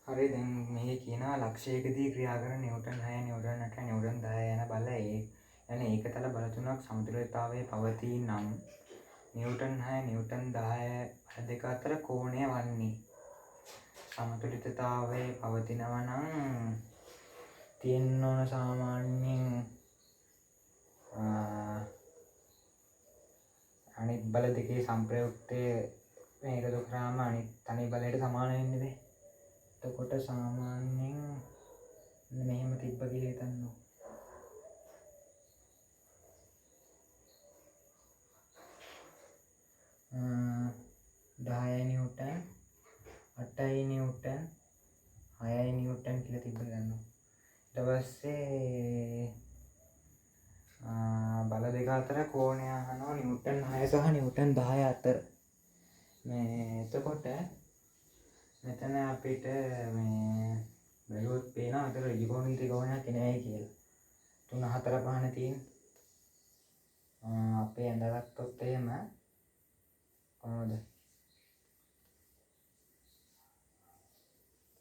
හරි දැන් මේ කියනවා ලක්ෂයකදී ක්‍රියා කරන නිව්ටන් 6 නිව්ටන් 8 නිව්ටන් 10 යන බල යන ඒකතල බල තුනක් සමතුලිතතාවයේ පවතී නම් නිව්ටන් 6 නිව්ටන් 10 බල දෙක අතර කෝණය වන්නේ සමතුලිතතාවයේ පවතිනවා නම් තියෙන්න ඕන සාමාන්‍යයෙන් අනිත් බල දෙකේ සංප්‍රයුක්තය මේකතු කරාම අනිත් තනි බලයට සමාන වෙන්නේ. එතකොට සාමාන්‍යයෙන් මෙහෙම තිබ්බ කියලා හිතන්නකො. දහයයි නිව්ටන් 8යි නිව්ටන් 6යි නිව්ටන් කියලා තිබ්බ ගන්නවා. ඊට පස්සේ බල දෙක අතර කෝණය අහනවා නිව්ටන් 6 සහ නිව්ටන් 10 අතර. මේ එතකොට මෙතන අපිට මේ බැලුවොත් පේනවා අතර ඍජු කෝණී ත්‍රිකෝණයක් එනයි කියලා. 3 4 5 තියෙන. අපේ ඇඳගත්තොත් එහෙම කොහොමද?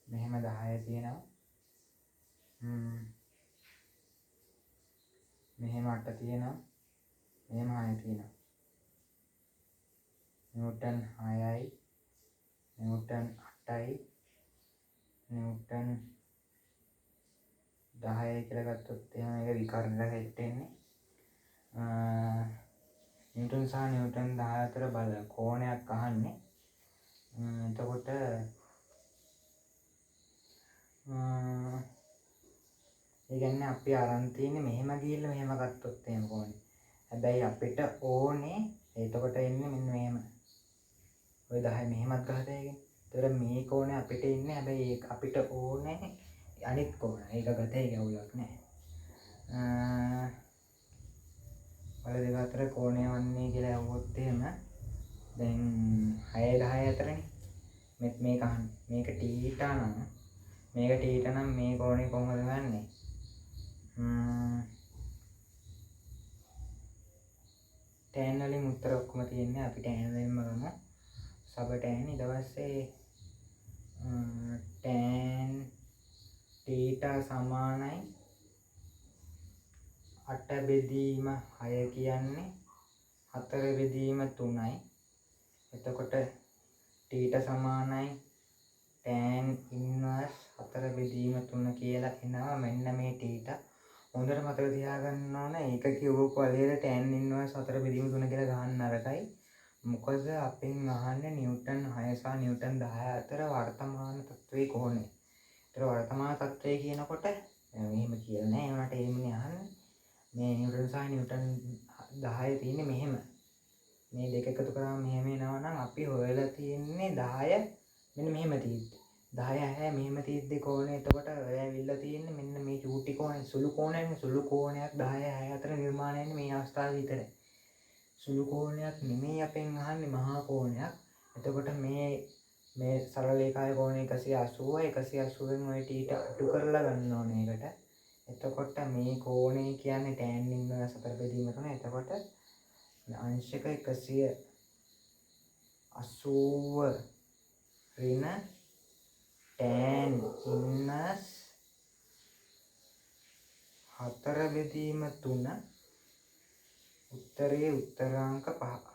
මෙහෙම 10 තියෙනවා. මෙහෙම 8 තියෙනවා. මෙහෙම 6 තියෙනවා. නිව්ටන් 6යි නිව්ටන් 8යි නිව්ටන් 10යි කියලා ගත්තොත් එහෙනම් ඒක විකර්ණයක් හිටෙන්නේ. නිව්ටන් සහ නිව්ටන් 10 අතර බල කෝණයක් අහන්නේ. එතකොට ඒ කියන්නේ අපි අරන් තියෙන්නේ මෙහෙම ගිහිල්ලා මෙහෙම ගත්තොත් එහෙම කෝණේ. හැබැයි අපිට ඕනේ එතකොට එන්නේ මෙන්න මෙහෙම. ඔය 10 මෙහෙමත් ගහතේ කියන්නේ. ඒතර මේ කෝණය අපිට ඉන්නේ හැබැයි ඒක අපිට ඕනේ අනිත් කෝණ. ඒක ගතේ ගැවුලක් නැහැ. වල දෙක අතර කෝණය වන්නේ කියලා අහුවොත් එහෙම දැන් 6 10 අතරනේ. මේක අහන්නේ. මේක තීටා නම් මේ කෝණය කොහොමද ගන්නෙ? tan වලින් උත්තර ඔක්කොම තියෙන්නේ අපි tan වලින්ම ගමු. සබ tan ඊට පස්සේ tan theta සමානයි 8 බෙදීම 6 කියන්නේ 4 බෙදීම 3යි. එතකොට theta සමානයි tan inverse 4 බෙදීම 3 කියලා එනවා. මෙන්න මේ theta හොඳට මතක තියාගන්න ඕන. ඒක කියවපු වලේට tan inverse 4 බෙදීම 3 කියලා ගන්න නරකයි. මොකද අපෙන් අහන්නේ නිව්ටන් 6 සහ නිව්ටන් 10 අතර වර්තමාන තත්ත්වයේ කෝණය. ඒතර වර්තමාන තත්ත්වය කියනකොට මෙහෙම කියලා නෑ. ඒකට එන්නේ අහන්නේ මේ නිව්ටන් සහ නිව්ටන් 10 තියෙන්නේ මෙහෙම. මේ දෙක එකතු කරාම මෙහෙම එනවා නම් අපි හොයලා තියෙන්නේ 10 මෙන්න මෙහෙම තියෙද්දි. 10 6 මෙහෙම තියෙද්දි කෝණය. එතකොට ඔය ඇවිල්ලා තියෙන්නේ මෙන්න මේ චූටි කෝණය. සුළු කෝණයනේ. සුළු කෝණයක් 10 6 අතර නිර්මාණය වෙන්නේ මේ අවස්ථාවේ විතරයි. සුළු කෝණයක් නෙමෙයි අපෙන් අහන්නේ මහා කෝණයක්. එතකොට මේ සරල රේඛාවේ කෝණය 180යි 180න් ඔය t අඩු කරලා ගන්න ඕනේ ඒකට. එතකොට මේ කෝණය කියන්නේ tan inverse 4 බෙදීම 3. එතකොට අංශක 180 ඍණ tan inverse 4 බෙදීම 3 උත්තරේ උත්තರಾಂಕ 5.